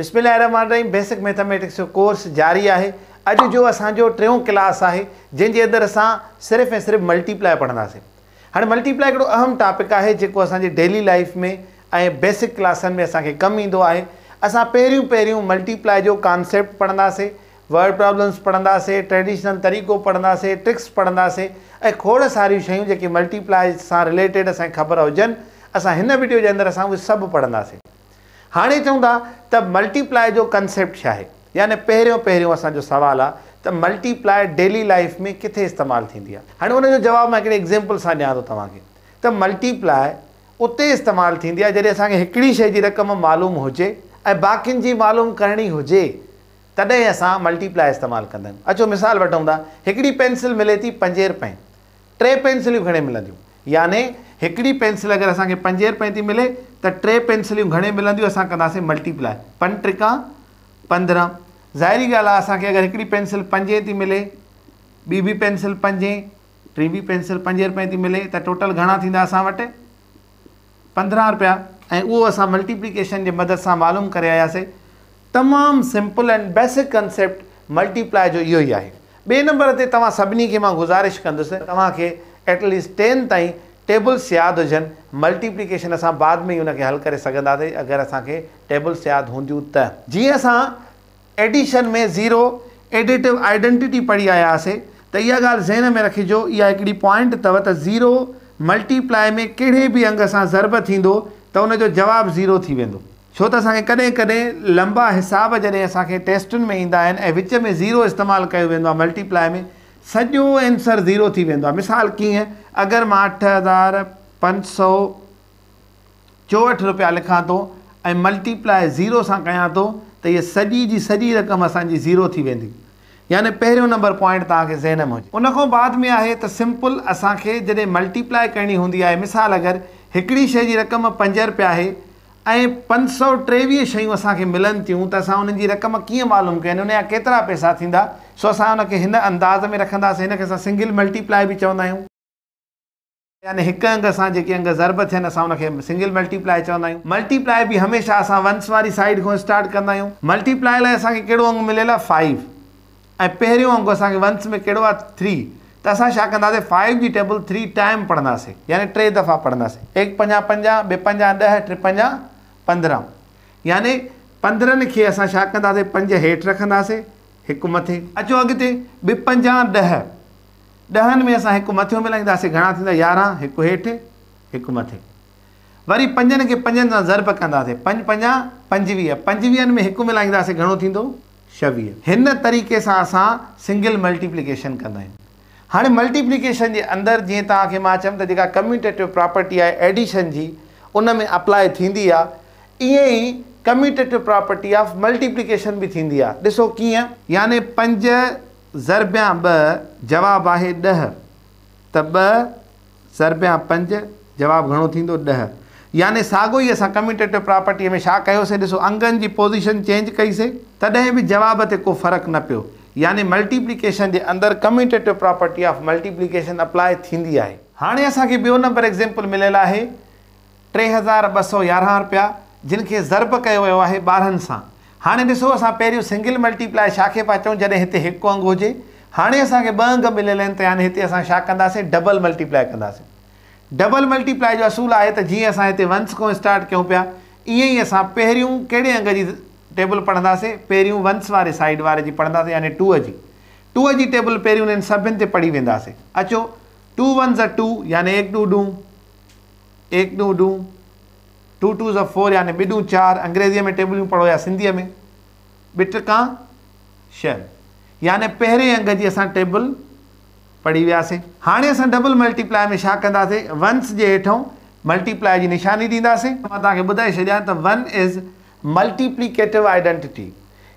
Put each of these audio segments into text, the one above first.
बिस्मिल्लाहिर्रहमानिर्रहीम basic mathematics जो course जारी है। अॼु जो असांजो टियों क्लास है जंहिंजे अंदरि असां सिर्फ़ु ऐं सिर्फ़ु मल्टीप्लाई पढ़ंदासीं। हाणे मल्टीप्लाई हिकिड़ो अहम टॉपिक है जेको असांजी डेली लाइफ में ऐं बेसिक क्लासनि में असांखे कमु ईंदो आहे। असां पहिरियों मल्टीप्लाई जो कॉन्सेप्ट पढ़ंदासीं, वर्ड प्रॉब्लम्स पढ़ंदासीं, ट्रेडिशनल तरीक़ो पढ़ंदासीं, ट्रिक्स पढ़ंदासीं ऐं खोड़ सारियूं शयूं जेके मल्टीप्लाई सां रिलेटेड असांखे ख़बर हुजनि असां हिन वीडियो जे अंदरि असां उहे सभु पढ़ंदासीं। हाणे चऊं था त मल्टीप्लाई जो कंसेप्ट छा आहे, यानी पहिरियों असांजो सुवाल आहे त मल्टीप्लाई डेली लाइफ में किथे इस्तेमालु थींदी आहे। हाणे उनजो जवाबु मां हिकिड़े एग्ज़ाम्पल सां ॾियां थो तव्हांखे त मल्टीप्लाई उते इस्तेमालु थींदी आहे जॾहिं असांखे हिकिड़ी शइ जी रक़म मालूम हुजे ऐं बाक़ियुनि जी मालूम करणी हुजे तॾहिं असां मल्टीप्लाई इस्तेमालु कंदा आहियूं। अचो मिसाल वठूं था, हिकिड़ी पेंसिल मिले थी 5 रुपए, 3 पेंसिलियूं घणे मिलंदियूं, यानी हिकिड़ी पेंसिल अगरि असांखे 5 रुपए थी मिले त 3 पेंसिलियूं घणे मिलंदियूं, असां कंदासीं मल्टीप्लाई 5 त्रिका 15। ज़ाहिरी ॻाल्हि आहे असांखे अगरि हिकिड़ी पेंसिल 5 थी मिले, ॿी बि पेंसिल 5, टी बि पेंसिल 5 रुपए थी मिले त टोटल घणा थींदा असां वटि 15 रुपया। ऐं उहो असां मल्टीप्लिकेशन जे मदद सां मालूम करे आयासीं। तमामु simple and basic concept multiply जो इहो ई आहे। ॿिए नंबर ते तव्हां सभिनी खे मां गुज़ारिश कंदुसि तव्हांखे एटलीस्ट 10 ताईं टेबल्स यादि हुजनि। मल्टीप्लिकेशन असां बाद में ई उनखे हल करे सघंदासीं अगरि असांखे टेबल्स यादि हूंदियूं त। जीअं असां एडिशन में ज़ीरो एडिटिव आइडेंटिटी पढ़ी आया हुआसीं त इहा ॻाल्हि ज़हन में रखिजो, इहा हिकिड़ी पॉइंट अथव त ज़ीरो मल्टीप्लाई में कहिड़े बि अंग सां ज़र्ब थींदो त उनजो जवाबु ज़ीरो थी वेंदो। छो त असांखे कॾहिं कॾहिं लंबा हिसाब जॾहिं असांखे टेस्टुनि में ईंदा आहिनि ऐं विच में ज़ीरो इस्तेमालु कयो वेंदो आहे मल्टीप्लाई में, सॼो आंसर ज़ीरो थी वेंदो आहे। मिसाल कीअं, अगरि मां 8564 रुपया लिखां थो ऐं मल्टीप्लाई ज़ीरो सां कयां थो त इहा सॼी जी सॼी रक़म असांजी ज़ीरो थी वेंदी। यानी पहिरियों नंबर पॉइंट तव्हांखे ज़हन में हुजे। उन खां बाद में आहे त सिंपल असांखे जॾहिं मल्टीप्लाई करणी हूंदी आहे, मिसाल अगरि हिकिड़ी शइ जी रक़म 5 रुपया आहे ऐं 523 शयूं असांखे मिलनि थियूं त असां उन्हनि जी रक़म कीअं मालूम कयूं, उन जा केतिरा पैसा थींदा। सो असां उनखे हिन अंदाज़ में रखंदासीं। हिनखे असां सिंगल मल्टीप्लाई बि चवंदा आहियूं, यानी हिकु अंग सां जेके अंग ज़र्ब थियनि असां उनखे सिंगल मल्टीप्लाई चवंदा आहियूं। मल्टीप्लाई बि हमेशह असां वंस वारी साइड खां स्टार्ट कंदा आहियूं। मल्टीप्लाई लाइ असांखे कहिड़ो अंग मिलियल आहे 5 ऐं पहिरियों अंग असांखे वंस में कहिड़ो आहे 3, त असां छा कंदासीं 5 जी टेबल 3 टाइम पढ़ंदासीं, यानी 3 दफ़ा पढ़ंदासीं। 1 5 5, 2 5 10, 3 5 15, यानी 15 खे असां छा कंदासीं 5 हेठि रखंदासीं, हिकु मथे। अचो अॻिते 2 5 10, 10 में असां हिकु मथियो मिलाईंदासीं, घणा थींदा 11, हिकु हेठि हिकु मथे। वरी 5 खे 5 सां ज़र्ब कंदासीं, 5 5 25, 25 में हिकु मिलाईंदासीं, घणो थींदो 26। हिन तरीक़े सां असां सिंगल मल्टीप्लिकेशन कंदा आहियूं। हाणे मल्टीप्लिकेशन जे अंदरि जीअं तव्हांखे मां चयुमि त जेका कम्यूटेटिव प्रॉपर्टी आहे एडिशन जी उन में अप्लाई थींदी आहे, ईअं ई कम्यूटेटिव प्रॉपर्टी ऑफ मल्टीप्लिकेशन बि थींदी आहे। ॾिसो कीअं, यानी 5 ज़रबिया 2 जवाबु आहे 10, त 2 ज़रबिया 5 जवाबु घणो थींदो 10। यानी साॻियो ई असां कम्यूटेटिव प्रॉपर्टीअ में छा कयोसीं, ॾिसो अंगनि जी पोज़ीशन चेंज कईसीं तॾहिं बि जवाब ते को फ़र्क़ु न पियो। यानी मल्टीप्लिकेशन जे अंदरि commutative property of multiplication apply थींदी आहे। हाणे असांखे ॿियो नंबर एग्ज़ाम्पल मिलियल आहे 3211 रुपया, जिन खे ज़र्ब कयो वियो आहे 12 सां। हाणे ॾिसो असां पहिरियों सिंगल मल्टीप्लाई छा खे पिया चऊं, जॾहिं हिते हिकु अंग हुजे। हाणे असांखे 2 अंग मिलियल आहिनि त यानी हिते असां छा कंदासीं डबल मल्टीप्लाई कंदासीं। डबल मल्टीप्लाई जो असूल आहे त जीअं असां हिते वंस खां स्टार्ट कयूं पिया, ईअं ई असां पहिरियों कहिड़े अंग जी टेबल पढ़ंदासीं, पहिरियों वंस वारे साइड वारे जी पढ़ंदासीं, यानी 2 जी टेबल पहिरियों उन्हनि सभिनि ते पढ़ी वेंदासीं। अचो 2 1 2, यानी 1 2 2, 1 2 2, 2 2 4, यानी 2 2 4। अंग्रेज़ीअ में टेबलियूं पढ़ो या सिंधीअ में 2 टका 6, यानी पहिरें अंग जी असां टेबल पढ़ी वियासीं। हाणे असां डबल मल्टीप्लाई में छा कंदासीं, वंस जे हेठों मल्टीप्लाई जी निशानी ॾींदासीं। मां तव्हांखे ॿुधाए छॾियां त 1 इज़ मल्टीप्लिकेटिव आइडेंटिटी,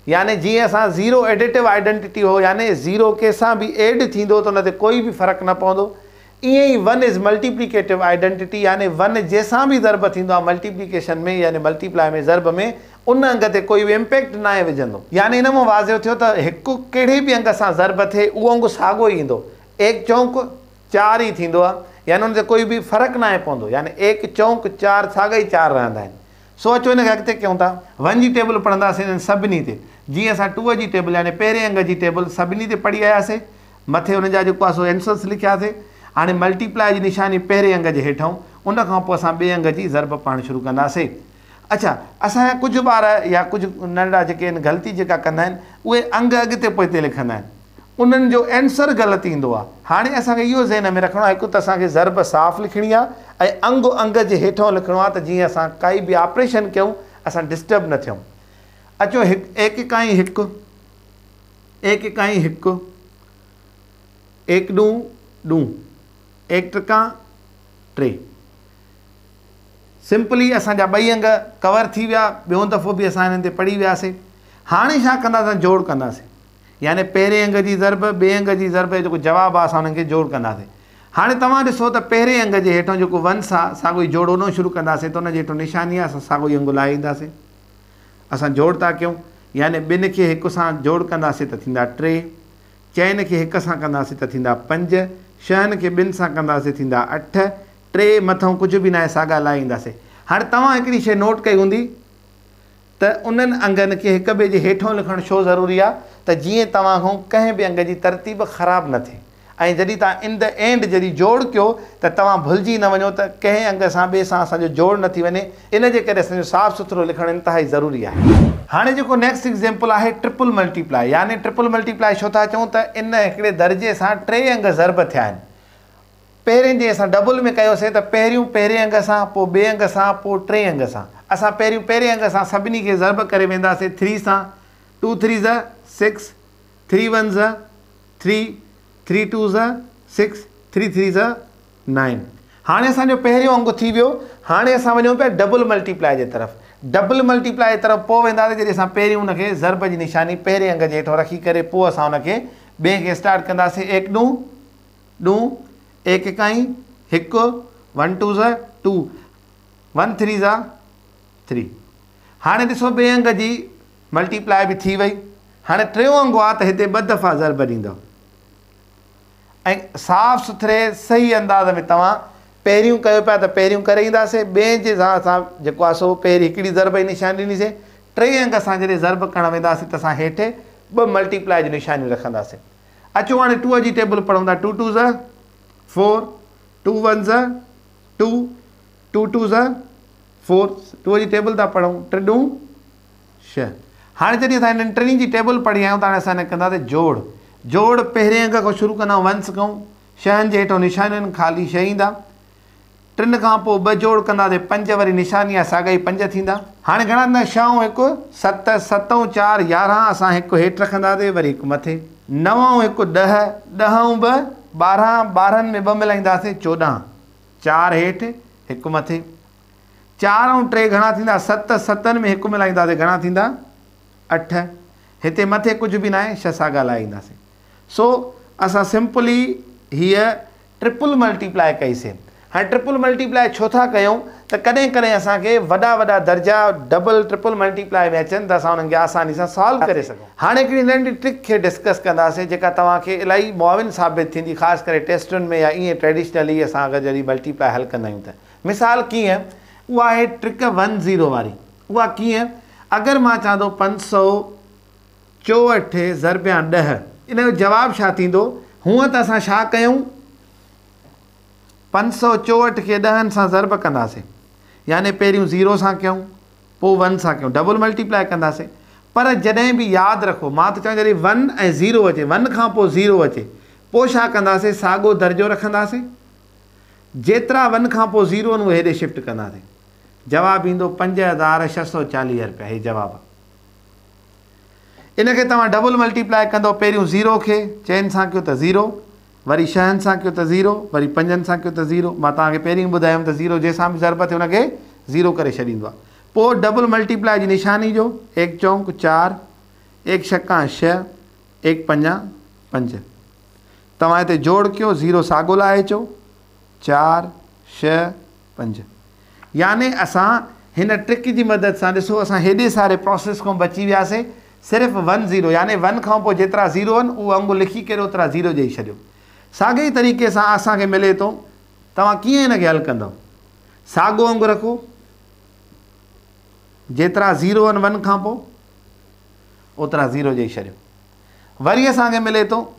यानी जीअं असां ज़ीरो एडिटिव आइडेंटिटी हो, यानी ज़ीरो कंहिंसां बि एड थींदो त उन ते कोई बि फ़र्क़ु न पवंदो, ईअं ई 1 इज़ मल्टीप्लिकेटिव आइडेंटिटी, यानी 1 जंहिंसां बि ज़र्ब थींदो आहे मल्टीप्लिकेशन में यानी मल्टीप्लाई में ज़र्ब में, उन अंग ते कोई बि इम्पैक्ट न आहे विझंदो। यानी इन मां वाज़िह थियो त हिकु कहिड़े बि अंग सां ज़र्ब थिए उहो अंग साॻियो ई ईंदो, 1 चौंक 4 ई थींदो आहे, यानी उन ते कोई बि फ़र्क़ु न आहे पवंदो, यानी 1 चौंक 4 साॻा ई 4 रहंदा आहिनि। सो अचो हिनखे अॻिते कयूं था। 1 जी टेबल पढ़ंदासीं हिननि सभिनी ते। जीअं असां 2 जी टेबल यानी पहिरें अंग जी टेबल सभिनी ते पढ़ी आयासीं, मथे हुन जा जेको आहे सो एंसर्स लिखियासीं। हाणे मल्टीप्लाई जी निशानी पहिरें अंग जे हेठां, उन खां पोइ असां ॿिए अंग जी ज़रब पाण शुरू कंदासीं। अच्छा, असांजा कुझु ॿार या कुझु नंढा जेके आहिनि ग़लती जेका कंदा आहिनि, उहे अंग अॻिते पोइते लिखंदा आहिनि, उन्हनि जो एंसर ग़लति ईंदो आहे। हाणे असांखे इहो ज़हन में रखिणो आहे, हिकु त असांखे ज़रब साफ़ु लिखणी आहे ऐं अंग जे हेठां लिखिणो आहे, त जीअं असां काई बि ऑपरेशन कयूं असां डिस्टर्ब न थियूं। अचो, एक एकाई हिकु, एक एकाई हिकु, एक ॾूं ॾूं, एक टिका टे। सिंपली असांजा ॿई अंग कवर थी विया। ॿियों दफ़ो बि असां हिननि ते पढ़ी वियासीं। हाणे छा कंदासीं, जोड़ कंदासीं, यानी पहिरें अंग जी ज़रब ॿिए अंग जी ज़रब जेको जवाबु आहे असां हुननि खे जोड़ कंदासीं। हाणे तव्हां ॾिसो त पहिरें अंग जे हेठां जेको वंस आहे साॻियो ई जोड़ो शुरू कंदासीं, त हुन जे हेठां निशानी आहे, असां साॻियो ई अंगु लाहे ईंदासीं। असां जोड़ था कयूं, यानी ॿिनि खे हिक सां जोड़ कंदासीं त थींदा 3, 4 खे हिक सां कंदासीं त थींदा 5, 6 खे ॿिनि सां कंदासीं थींदा 8, 3 मथां कुझु बि न आहे, साॻा लाहे ईंदासीं। हाणे तव्हां हिकिड़ी शइ नोट कई हूंदी त उन्हनि अंगनि खे हिक ॿिए जे हेठां लिखणु छो ज़रूरी आहे, त जीअं तव्हां खां कंहिं बि अंग जी तरतीब ख़राबु न थिए। ऐं जॾहिं तव्हां इन द एंड जॾहिं जोड़ कयो त तव्हां भुलिजी न वञो त कंहिं अंग सां ॿिए सां असांजो जोड़ न थी वञे। इन जे करे असांजो साफ़ु सुथिरो लिखणु इंतिहाई ज़रूरी आहे। हाणे जेको नेक्स्ट एग्ज़ाम्पल आहे ट्रिपल मल्टीप्लाई, यानी ट्रिपल मल्टीप्लाई छो था चऊं त इन हिकिड़े दर्जे सां 3 अंग ज़रब थिया आहिनि। पहिरें जे असां डबल में कयोसीं त पहिरियों पहिरें अंग सां, पोइ ॿिए अंग सां, पोइ 3 अंग सां। असां पहिरियों पहिरें अंग सां सभिनी खे ज़रब करे वेंदासीं 3 सां। 2 3 6, 3 1 3, 3 2 6, 3 3 9। हाणे असांजो पहिरियों अंगु थी वियो। हाणे असां वञूं पिया डबल मल्टीप्लाई जे तरफ़। डबल मल्टीप्लाई जे तरफ़ पोइ वेंदासीं जॾहिं असां पहिरियों हुनखे ज़रब जी निशानी पहिरें अंग जे हेठां रखी करे पोइ असां हुनखे ॿिए खे स्टार्ट कंदासीं। 1 ॾूं ॾूं, 1 एकाई हिकु, 1 2 2, 1 3 3। हाणे ॾिसो ॿिए अंग जी मल्टीप्लाई बि थी वई। हाणे टियों अंगु आहे त हिते 2 दफ़ा ज़रब ॾींदव ऐं साफ़ु सुथरे सही अंदाज़ में तव्हां पहिरियों कयो पिया त पहिरियों करे ईंदासीं, ॿिए जे सां असां जेको आहे सो पहिरीं हिकिड़ी ज़रब जी निशानी ॾींदीसीं। 3 अंग असां जॾहिं ज़रब करणु वेंदासीं त असां हेठि 2 मल्टीप्लाई जी निशानी रखंदासीं। अचो हाणे 2 जी टेबल पढ़ूं था। 2 2 4, 2 1 2, 2 2 4। 2 जी टेबल था पढ़ूं, 3 ॾूं 6। हाणे जॾहिं असां हिननि टिनी जी टेबल पढ़ी आहियूं त हाणे असां हिन कंदासीं जोड़। जोड़ पहिरें अंग खां शुरू कंदा वंस कयूं, 6 जे हेठां निशानियुनि ख़ाली 6 ईंदा। 3 खां पोइ 2 जोड़ कंदासीं 5, वरी निशानी आहे साॻा ई 5 थींदा। हाणे घणा थींदा, 6 1 7, 7 4 11। असां हिकु हेठि रखंदासीं, वरी हिकु मथे। 9 1 10, 10 2 12, 12 में 2 मिलाईंदासीं 14। 4 हेठि हिकु मथे। 4 ऐं 3 घणा थींदा, 7, 7 में हिकु मिलाईंदासीं घणा थींदा 8। हिते मथे कुझु बि न आहे, 6 साॻा लाहे ईंदासीं। सो असां सिंपली हीअ ट्रिपल मल्टीप्लाई कईसीं। हाणे ट्रिपल मल्टीप्लाई छो था कयूं त कॾहिं कॾहिं असांखे वॾा वॾा दर्जा डबल ट्रिपल मल्टीप्लाई में अचनि त असां उन्हनि खे आसानी सां सॉल्व करे सघूं। हाणे हिकिड़ी नंढी ट्रिक खे डिस्कस कंदासीं जेका तव्हांखे इलाही मुआविन साबित थींदी, ख़ासि करे टेस्टुनि में या ईअं ट्रेडिशनली असां अगरि जॾहिं मल्टीप्लाई हल कंदा आहियूं त। मिसाल कीअं, उहा आहे ट्रिक 1 0 वारी। उहा कीअं, अगरि मां चवां थो 564 ज़रबिया 10, इन जो जवाबु छा थींदो। हूअं त असां छा कयूं, 564 खे 10 सां ज़रब कंदासीं, यानी पहिरियों 0 सां कयूं, पोइ 1 सां कयूं, डबल मल्टीप्लाई कंदासीं। पर जॾहिं बि यादि रखो, मां त चवां जॾहिं 1 ऐं 0 अचे, 1 खां पोइ 0 अचे, पोइ छा कंदासीं, साॻियो दर्जो रखंदासीं। जेतिरा 1 खां पोइ 0 आहिनि उहे हेॾे शिफ्ट कंदासीं। जवाबु ईंदो 5640 रुपया। हीउ जवाबु आहे। इनखे तव्हां डबल मल्टीप्लाई कंदो, पहिरियों 0 खे 4 सां कयो त 0, वरी 6 सां कयो त 0, वरी 5 सां कयो त 0। मां तव्हांखे पहिरियों ॿुधायुमि त 0 जंहिंसां बि ज़रब थिए हुनखे 0 करे छॾींदो आहे। पोइ डबल मल्टीप्लाई जी निशानी जो 1 चौंक 4, 1 छक्का 6, 1 पंजा 5। तव्हां हिते जोड़ कयो, 0 साॻियो लाहे अचो, 4 6 5। यानी असां हिन ट्रिक जी मदद सां ॾिसो असां हेॾे सारे प्रोसेस खां बची वियासीं। सिर्फ़ु 1 0, यानी 1 खां पोइ जेतिरा 0 आहिनि उहो अंगु लिखी करे ओतिरा 0 ॾेई छॾियो। साॻे ई तरीक़े सां असांखे मिले थो, तव्हां कीअं हिनखे हल कंदव। साॻियो अंगु रखो, जेतिरा 0 आहिनि 1 खां पोइ ओतिरा 0 ॾेई छॾियो। वरी असांखे मिले थो,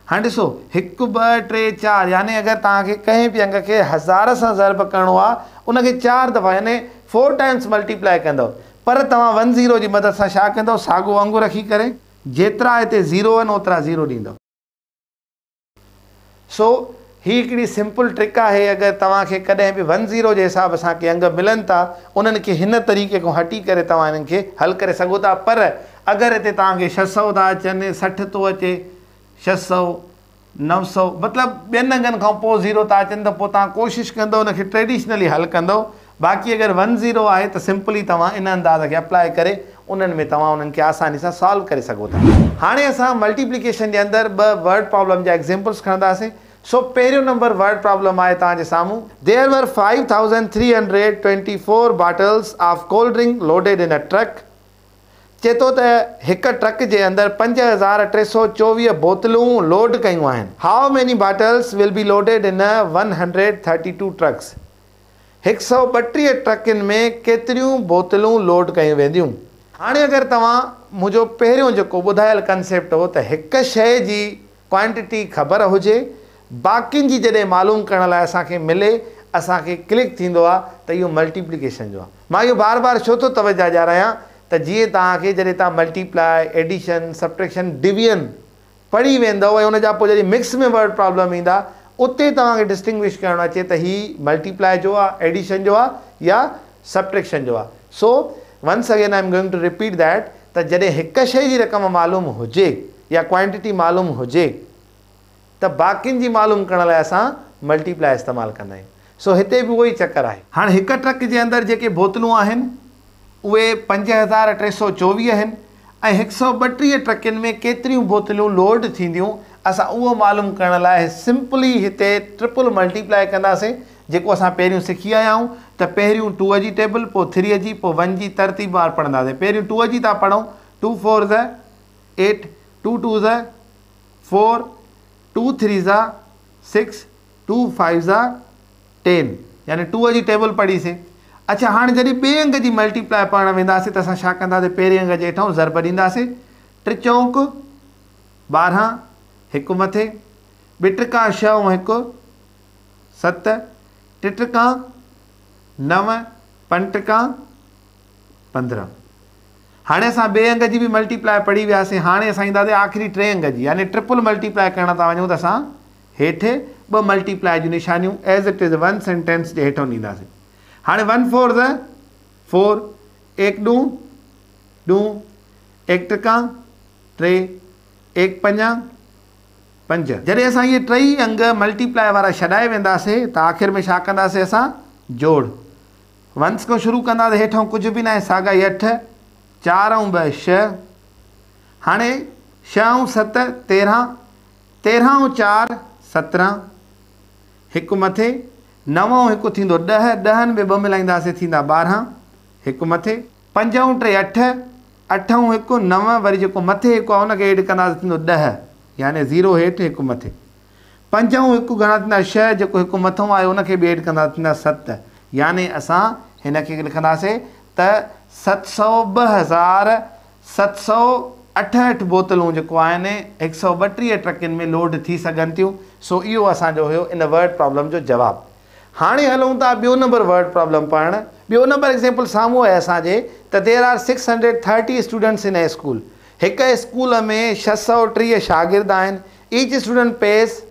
हाणे ॾिसो 1 2 3 4, यानी अगरि तव्हांखे कंहिं बि अंग खे 1000 सां ज़र्ब करिणो आहे उनखे 4 दफ़ा यानी 4 टाइम्स मल्टीप्लाई कंदव, पर तव्हां 1 0 जी मदद सां छा कंदव, साॻियो वांगुरु रखी करे जेतिरा हिते 0 आहिनि ओतिरा 0 ॾींदव। सो ही हिकिड़ी सिंपल ट्रिक आहे। अगरि तव्हांखे कॾहिं बि 1 0 जे हिसाब सां के अंग मिलनि था उन्हनि खे हिन तरीक़े खां हटी करे तव्हां हिननि खे हल करे सघो था। पर अगरि हिते तव्हांखे 600 था अचनि, 60 थो अचे, 600 900 मतिलबु ॿियनि अंगनि खां पोइ 0 था अचनि, त पोइ तव्हां कोशिशि कंदव उनखे ट्रेडिशनली हल कंदव। बाक़ी अगरि 1 0 आहे त सिंपली तव्हां इन अंदाज़ खे अप्लाई करे उन्हनि में तव्हां उन्हनि खे आसानी सां सॉल्व करे सघो था। हाणे असां मल्टीप्लिकेशन जे अंदरि 2 वर्ड प्रॉब्लम जा एग्ज़ाम्पल्स खणंदासीं। सो पहिरियों नंबर वर्ड प्रॉब्लम आहे तव्हांजे साम्हूं। There were 5324 bottles of cold drink loaded in a truck. चए थो त हिकु ट्रक जे अंदरि 5324 बोतलूं लोड कयूं आहिनि। How many bottles will be loaded in 132 trucks. 132 ट्रकनि में केतिरियूं बोतलूं लोड कयूं वेंदियूं। हाणे अगरि तव्हां मुंहिंजो पहिरियों जेको ॿुधायल कंसेप्ट हो त हिकु शइ जी क्वांटिटी ख़बर हुजे, बाक़ियुनि जी जॾहिं मालूम करण लाइ असांखे मिले, असांखे क्लिक थींदो आहे त इहो मल्टीप्लिकेशन जो आहे। मां इहो बार बार छो थो तवजो ॾियारायां त जीअं तव्हांखे जॾहिं तव्हां मल्टीप्लाई, एडिशन, सब्ट्रैक्शन, डिविजन पढ़ी वेंदव ऐं उनजा पोइ जॾहिं मिक्स में वर्ड प्रॉब्लम ईंदा उते तव्हांखे डिस्टिंग्विश करणु अचे त ही मल्टीप्लाई जो आहे, एडिशन जो आहे या सब्ट्रैक्शन जो आहे। So once again I am going to repeat that त जॾहिं हिकु शइ जी रक़म मालूम हुजे या क्वांटिटी मालूम हुजे त बाक़ियुनि जी मालूम करण लाइ असां मल्टीप्लाई इस्तेमालु कंदा आहियूं। सो हिते बि उहो ई चकर आहे। हाणे हिकु ट्रक जे अंदरि जेके बोतलूं आहिनि उहे 5324 आहिनि ऐं 132 ट्रकनि में केतिरियूं बोतलूं लोड थींदियूं, असां उहो मालूम करण लाइ सिंपली हिते ट्रिपल मल्टीप्लाई कंदासीं, जेको असां पहिरियों सिखी आया आहियूं। त पहिरियों 2 जी टेबल, पोइ 3 जी, पोइ 1 जी तरतीबार पढ़ंदासीं। पहिरियों 2 जी था पढ़ूं, 2 4 8, 2 2 4, 2 3 6, 2 5 10, यानी 2 जी टेबल पढ़ीसीं। अच्छा, हाणे जॾहिं ॿिए अंग जी मल्टीप्लाई पढ़णु वेंदासीं त असां छा कंदासीं, पहिरें अंग जे हेठां ज़र्ब ॾींदासीं। 3 चौंक 12, हिकु मथे, 2 टिका 6 ऐं 1 7, 3 टिका 9, 5 टिका 15। हाणे असां ॿिए अंग जी बि मल्टीप्लाई पढ़ी वियासीं। हाणे असां ईंदासीं आख़िरी 3 अंग जी, यानी ट्रिपल मल्टीप्लाई करण था वञूं त असां हेठि 2 मल्टीप्लाई जूं निशानियूं एज़ इट इज़ 1 सेंटेंस जे हेठां ॾींदासीं। हाणे 1 4 4, 1 2 2, 1 टिका 3, 1 5 5। जॾहिं असां इहे 3 अंग मल्टीप्लाई वारा छॾाए वेंदासीं त आख़िर में छा कंदासीं, असां जोड़ वंस खां शुरू कंदासीं। हेठां कुझु बि न आहे, साॻा ई 8, 4 ऐं 2 6। हाणे 6 ऐं 7 13, 13 ऐं 4 17, हिकु मथे, 9 ऐं 1 थींदो 10, 10 में 2 मिलाईंदासीं थींदा 12, हिकु मथे, 5 ऐं 3 8, 8 ऐं 1 9, वरी जेको मथे हिकु आहे उनखे एड कंदासीं थींदो 10, यानी 0 हेठि हिकु मथे। 5 ऐं 1 घणा थींदा 6, जेको हिकु मथां आहे उनखे बि एड कंदा थींदा 7, यानी असां हिन खे लिखंदासीं त 762,768 बोतलूं जेको आहिनि 132 ट्रकनि में लोड थी सघनि थियूं। सो इहो असांजो हुयो इन वर्ड प्रॉब्लम जो जवाबु। हाणे हलूं था ॿियो नंबर वर्ड प्रॉब्लम पढ़णु। ॿियो नंबर एग्ज़ाम्पल साम्हूं आहे असांजे त there R 630 students in A school. हिकु स्कूल में 630 शागिर्द आहिनि। Each student pays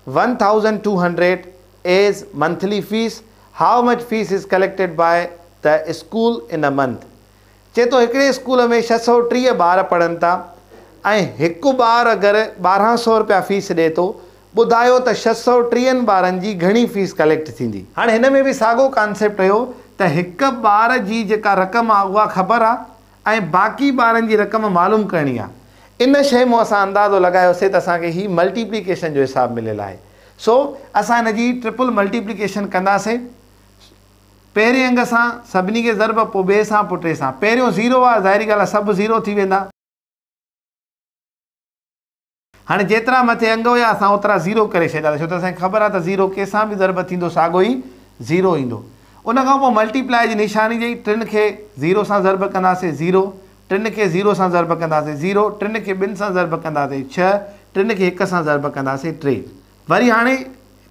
1200 as monthly fees. How much fees is collected by the school in a month. चए थो हिकिड़े स्कूल में 630 ॿार पढ़नि था ऐं हिकु ॿारु अगरि 1200 रुपया फीस ॾिए थो, ॿुधायो त 630 ॿारनि जी घणी फीस कलेक्ट थींदी। हाणे हिन में बि साॻियो कॉन्सेप्ट हुयो त हिकु ॿार जी जेका रक़म आहे उहा ख़बर आहे ऐं बाक़ी ॿारनि जी रक़म मालूम करणी आहे। इन शइ मां असां अंदाज़ो लॻायोसीं त असांखे ही मल्टीप्लिकेशन जो हिसाबु मिलियल आहे। सो असां हिन जी ट्रिपल मल्टीप्लिकेशन कंदासीं। पहिरें अंग सां सभिनी खे ज़र्ब, पोइ ॿिए सां, पोइ टे सां। पहिरियों 0 आहे, ज़ाहिरी ॻाल्हि आहे सभु 0 थी वेंदा। हाणे जेतिरा मथे अंग हुया असां ओतिरा 0 करे छॾियासीं, छो त असांखे ख़बर आहे त 0 कंहिंसां बि ज़र्ब थींदो साॻियो ई 0 ईंदो। उन खां पोइ मल्टीप्लाई जी निशानी जी 3 खे 0 सां ज़र्ब कंदासीं 0, 3 खे 0 सां ज़र्ब कंदासीं 0, 3 खे 2 सां ज़र्ब कंदासीं 6, 3 खे 1 सां ज़र्ब कंदासीं 3। वरी हाणे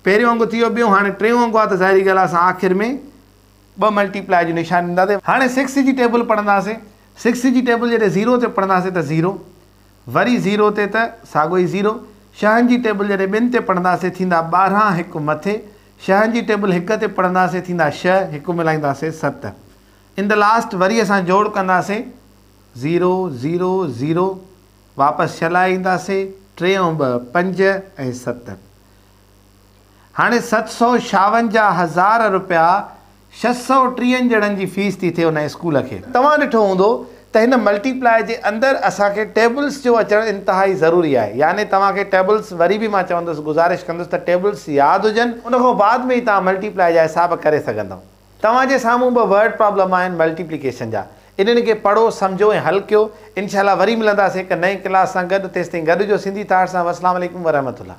पहिरियों अंगु थी वियो, ॿियो हाणे टियों अंगु आहे त ज़ाहिरी ॻाल्हि आहे असां आख़िर में 2 मल्टीप्लाई जी निशानी ॾींदासीं। हाणे 6 जी टेबल पढ़ंदासीं। 6 जी टेबल जॾहिं 0 ते पढ़ंदासीं त 0, वरी 0 ते त साॻियो ई 0। 6 जी टेबल जॾहिं 2 ते पढ़ंदासीं थींदा 12, 1 मथे। 6 जी टेबल 1 ते पढ़ंदासीं थींदा 6, 1 मिलाईंदासीं 7। इन द लास्ट वरी असां जोड़ कंदासीं 0 0 0, वापसि 6 लाइ ईंदासीं, 3 ऐं 2 5 ऐं 7। हाणे 756,000 रुपया 630 ॼणनि जी फीस थी थिए उन स्कूल खे। तव्हां ॾिठो हूंदो त हिन मल्टीप्लाई जे अंदरि असांखे टेबल्स जो अचणु इंतिहाई ज़रूरी आहे। यानी तव्हांखे टेबल्स वरी बि मां चवंदुसि, गुज़ारिश कंदुसि त टेबल्स यादि हुजनि, उन खां बाद में ई तव्हां मल्टीप्लाई जा हिसाब करे सघंदव। तव्हांजे साम्हूं ॿ वर्ड प्रॉब्लम आहिनि मल्टीप्लिकेशन जा, इन्हनि खे पढ़ो, सम्झो ऐं हल कयो। इनशाला वरी मिलंदासीं हिकु नई क्लास सां गॾु। तेसिताईं गॾु जो सिंधी थाट सां। अस्सलाम वालेकुम वरहमतुल्लाह।